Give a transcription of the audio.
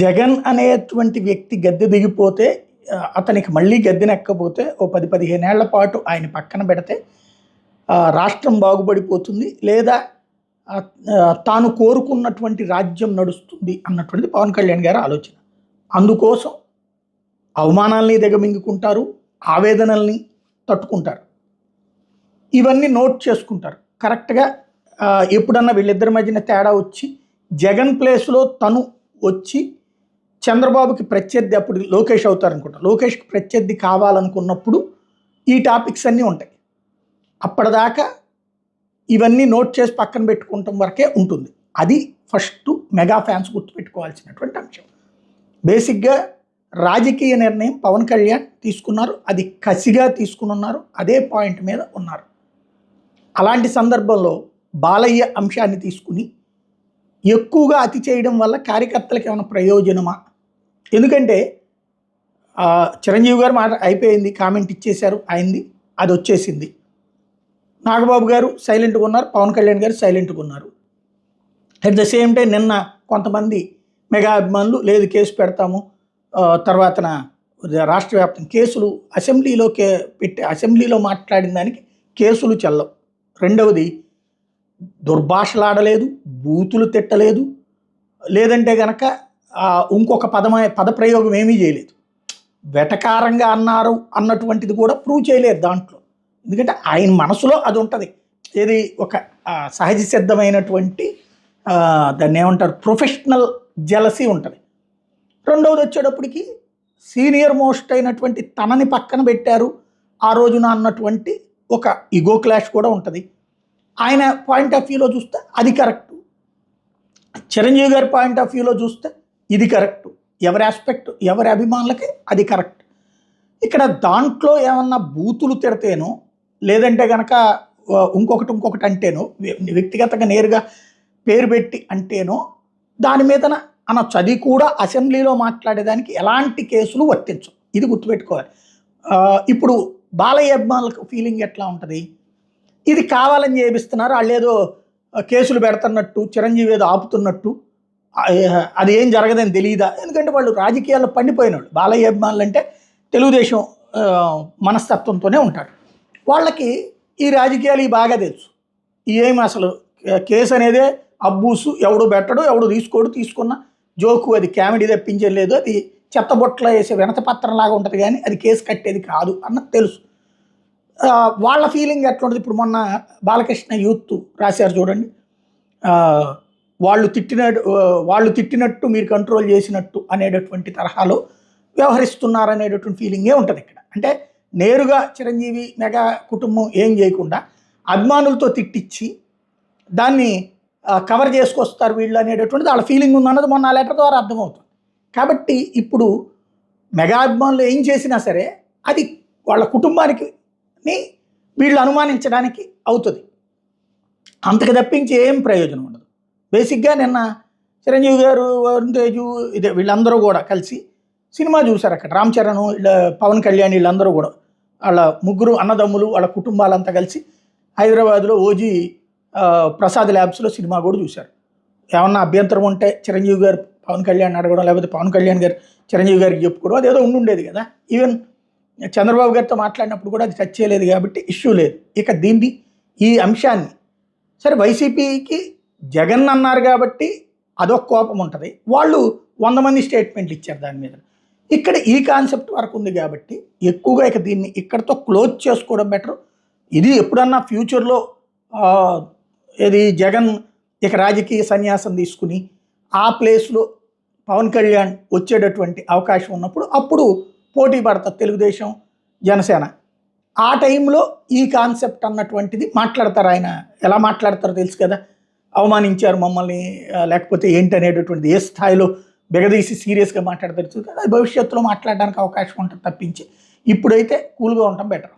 జగన్ అనేటువంటి వ్యక్తి గద్దె దిగిపోతే అతనికి మళ్ళీ గద్దెనెక్కకపోతే ఓ 10-15 ఏళ్ల పాటు ఆయన పక్కన పెడితే రాష్ట్రం బాగుపడిపోతుంది, లేదా తాను కోరుకున్నటువంటి రాజ్యం నడుస్తుంది అన్నటువంటిది పవన్ కళ్యాణ్ గారి ఆలోచన. అందుకోసం అవమానాల్ని దిగమింగుకుంటారు, ఆవేదనల్ని తట్టుకుంటారు, ఇవన్నీ నోట్ చేసుకుంటారు. కరెక్ట్గా ఎప్పుడన్నా వీళ్ళిద్దరి మధ్యన తేడా వచ్చి జగన్ ప్లేస్లో తను వచ్చి చంద్రబాబుకి ప్రత్యర్థి, అప్పుడు లోకేష్ అవుతారనుకుంటా, లోకేష్కి ప్రత్యర్థి కావాలనుకున్నప్పుడు ఈ టాపిక్స్ అన్నీ ఉంటాయి. అప్పటిదాకా ఇవన్నీ నోట్ చేసి పక్కన పెట్టుకుంటాం వరకే ఉంటుంది. అది ఫస్ట్ మెగా ఫ్యాన్స్ గుర్తుపెట్టుకోవాల్సినటువంటి అంశం. బేసిక్గా రాజకీయ నిర్ణయం పవన్ కళ్యాణ్ తీసుకున్నారు, అది కసిగా తీసుకుని ఉన్నారు, అదే పాయింట్ మీద ఉన్నారు. అలాంటి సందర్భంలో బాలయ్య అంశాన్ని తీసుకుని ఎక్కువగా అతి చేయడం వల్ల కార్యకర్తలకు ఏమైనా ప్రయోజనమా? ఎందుకంటే చిరంజీవి గారు మాట అయిపోయింది, కామెంట్ ఇచ్చేశారు, అయింది, అది వచ్చేసింది. నాగబాబు గారు సైలెంట్గా ఉన్నారు, పవన్ కళ్యాణ్ గారు సైలెంట్గా ఉన్నారు. అట్ ద సేమ్ టైం నిన్న కొంతమంది మెగా అభిమానులు లేదు కేసు పెడతాము, తర్వాతన రాష్ట్ర వ్యాప్తంగా కేసులు, అసెంబ్లీలో మాట్లాడిన దానికి కేసులు చెల్లవు. రెండవది దుర్భాషలాడలేదు, బూతులు తిట్టలేదు, లేదంటే కనుక ఇంకొక పదప్రయోగం ఏమీ చేయలేదు. వెటకారంగా అన్నారు అన్నటువంటిది కూడా ప్రూవ్ చేయలేదు దాంట్లో. ఎందుకంటే ఆయన మనసులో అది ఉంటుంది, ఏది ఒక సహజ సిద్ధమైనటువంటి దాన్ని ఏమంటారు, ప్రొఫెషనల్ జెలసీ ఉంటుంది. రెండవది వచ్చేటప్పటికి సీనియర్ మోస్ట్ అయినటువంటి తనని పక్కన పెట్టారు ఆ రోజున అన్నటువంటి ఒక ఈగో క్లాష్ కూడా ఉంటుంది. ఆయన పాయింట్ ఆఫ్ వ్యూలో చూస్తే అది కరెక్టు, చిరంజీవి గారి పాయింట్ ఆఫ్ వ్యూలో చూస్తే ఇది కరెక్టు, ఎవరి ఆస్పెక్ట్ ఎవరి అభిమానులకి అది కరెక్ట్. ఇక్కడ దాంట్లో ఏమన్నా బూతులు తిడితేనో, లేదంటే కనుక ఇంకొకటి అంటేనో, వ్యక్తిగతంగా నేరుగా పేరు పెట్టి అంటేనో దాని మీదన అనొచ్చు. అది కూడా అసెంబ్లీలో మాట్లాడేదానికి ఎలాంటి కేసులు వర్తించవు, ఇది గుర్తుపెట్టుకోవాలి. ఇప్పుడు బాలయ్య అభిమానులకు ఫీలింగ్ ఎట్లా ఉంటుంది, ఇది కావాలని చేపిస్తున్నారు, వాళ్ళు ఏదో కేసులు పెడుతున్నట్టు, చిరంజీవి ఏదో ఆపుతున్నట్టు, అది ఏం జరగదని తెలియదా? ఎందుకంటే వాళ్ళు రాజకీయాల్లో పండిపోయిన వాళ్ళు. బాలయ్య అభిమానులు అంటే తెలుగుదేశం మనస్తత్వంతోనే ఉంటారు. వాళ్ళకి ఈ రాజకీయాలు బాగా తెలుసు. ఏమి అసలు కేసు అనేదే అబ్బూసు, ఎవడు పెట్టడు, ఎవడు తీసుకోడు, తీసుకున్న జోకు అది కామెడీ తెప్పించలేదు, అది చెత్తబొట్ల వేసే వినతపత్రంలాగా ఉంటుంది, కానీ అది కేసు కట్టేది కాదు అన్నది తెలుసు. వాళ్ళ ఫీలింగ్ ఎట్లా ఉంటుంది? ఇప్పుడు మొన్న బాలకృష్ణ యూత్ రాశారు చూడండి, వాళ్ళు తిట్టినట్టు మీరు కంట్రోల్ చేసినట్టు అనేటటువంటి తరహాలో వ్యవహరిస్తున్నారనేటటువంటి ఫీలింగే ఉంటుంది ఇక్కడ. అంటే నేరుగా చిరంజీవి మెగా కుటుంబం ఏం చేయకుండా అభిమానులతో తిట్టించి దాన్ని కవర్ చేసుకొస్తారు వీళ్ళు అనేటటువంటిది వాళ్ళ ఫీలింగ్ ఉందన్నది మొన్న ఆ లెటర్ ద్వారా అర్థమవుతుంది. కాబట్టి ఇప్పుడు మెగా అభిమానులు ఏం చేసినా సరే అది వాళ్ళ కుటుంబానికి వీళ్ళు అనుమానించడానికి అవుతుంది, అంతకు తప్పించి ఏం ప్రయోజనం ఉండదు. బేసిక్గా నిన్న చిరంజీవి గారు, వరుణ్ తేజు, ఇదే వీళ్ళందరూ కూడా కలిసి సినిమా చూశారు అక్కడ. రామ్ చరణ్, పవన్ కళ్యాణ్ వీళ్ళందరూ కూడా, వాళ్ళ ముగ్గురు అన్నదమ్ములు, వాళ్ళ కుటుంబాలంతా కలిసి హైదరాబాద్లో ఓజీ ప్రసాద్ ల్యాబ్స్లో సినిమా కూడా చూశారు. ఏమన్నా అభ్యంతరం ఉంటే చిరంజీవి గారు పవన్ కళ్యాణ్ అడగడం, లేకపోతే పవన్ కళ్యాణ్ గారు చిరంజీవి గారికి చెప్పుకోవడం, అదేదో ఉండుండేది కదా. ఈవెన్ చంద్రబాబు గారితో మాట్లాడినప్పుడు కూడా అది టచ్ చేయలేదు కాబట్టి ఇష్యూ లేదు. ఇక ఈ అంశాన్ని సరే వైసీపీకి జగన్ అన్నారు కాబట్టి అదొక కోపం ఉంటుంది, వాళ్ళు 100 మంది స్టేట్మెంట్లు ఇచ్చారు దాని మీద. ఇక్కడ ఈ కాన్సెప్ట్ వరకు ఉంది కాబట్టి ఎక్కువగా ఇక దీన్ని ఇక్కడతో క్లోజ్ చేసుకోవడం బెటర్. ఇది ఎప్పుడన్నా ఫ్యూచర్లో ఇది జగన్ ఇక రాజకీయ సన్యాసం తీసుకుని ఆ ప్లేస్లో పవన్ కళ్యాణ్ వచ్చేటటువంటి అవకాశం ఉన్నప్పుడు అప్పుడు పోటీ పడతారు తెలుగుదేశం జనసేన. ఆ టైంలో ఈ కాన్సెప్ట్ అన్నటువంటిది మాట్లాడతారు. ఆయన ఎలా మాట్లాడతారో తెలుసు కదా, అవమానించారు మమ్మల్ని, లేకపోతే ఏంటి అనేటటువంటిది ఏ స్థాయిలో బిగదీసి సీరియస్గా మాట్లాడతారు కదా, అది భవిష్యత్తులో మాట్లాడడానికి అవకాశం ఉంటుంది తప్పించి ఇప్పుడైతే కూల్గా ఉండటం బెటర్.